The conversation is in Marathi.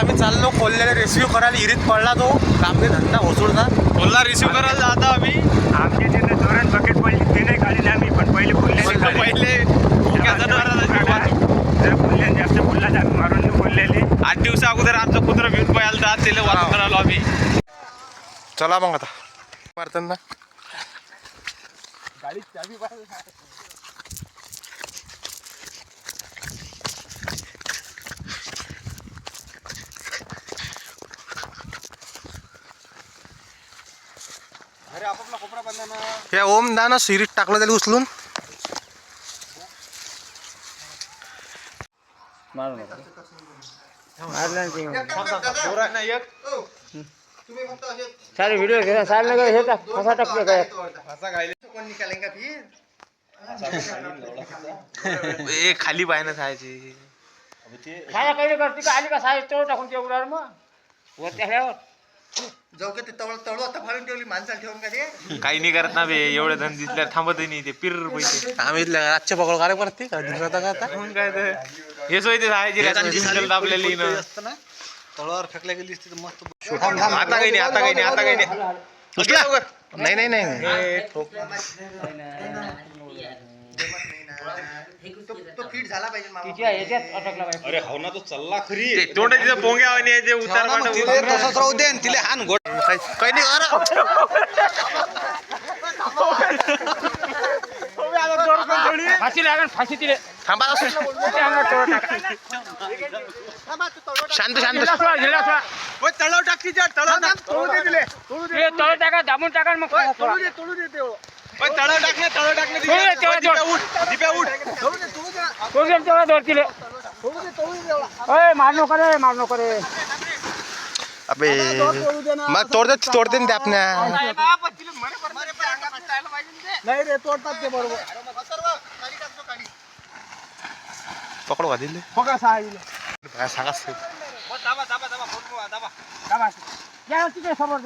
आम्ही चाललो कोल्ह्याला रिसिव्ह करायला. इरीत पडला तो कामगे धंदा होसूळचा. कोल्हा रिसिव्ह करायला जातो आम्ही. आमच्या तिथे जोरात बकेट पडली ती नाही काढली आम्ही, पण पहिले बोलले जर बोलले जास्त बोलला तर आम्ही मारून नाही बोललेले. 8 दिवसा अगोदर आमचं कुत्र घेऊन पळायला जात त्याला वाचून करायला आम्ही. चला मग आता मारताना गाडी चाबी पाहिजे. हे ओम दाना सिरीत टाकलं त्याला उचलून. सारे व्हिडिओ घेऊन सारे लगे हे फसा टाकले काय ए खाली पाहिजे खायची खाया काही करते का आली का साहेब तोड टाकून ते उडार मग वरती ह्यावर जाऊ का ते तळू आता फाडून ठेवली माणसाला ठेवून का ते काही नाही करत ना बे. एवढे जण दिसल्या थांबत नाही ते पिर पैसे. आम्ही रातच्या पकड काय करते काय तर हे सोय ते सायची दाबलेली तळावर फेकल्या गेली असती तर मस्त. आता काही नाही आता काही नाही आता काही नाही. नाही नाही नाही तो फिट झाला पाहिजे मामा. तिच्या ह्याच्यात अटकला पाहिजे. अरे हो ना तो चालला खरी तोंड तिथं पोंग्या आणि जे उतार तसंच राहू दे तिले हान गोट काही नाही. फाशी लागन फाशी तिले थांबा शांत शांत तळाव टाक तिच्या तळ टाका दाबून टाका मग तळाव टाकले मारनो करे अबे मग तोडते ना ते आपल्या. नाही रे तोडतात ते बरोबर. पकडू का दिले सांगा समोर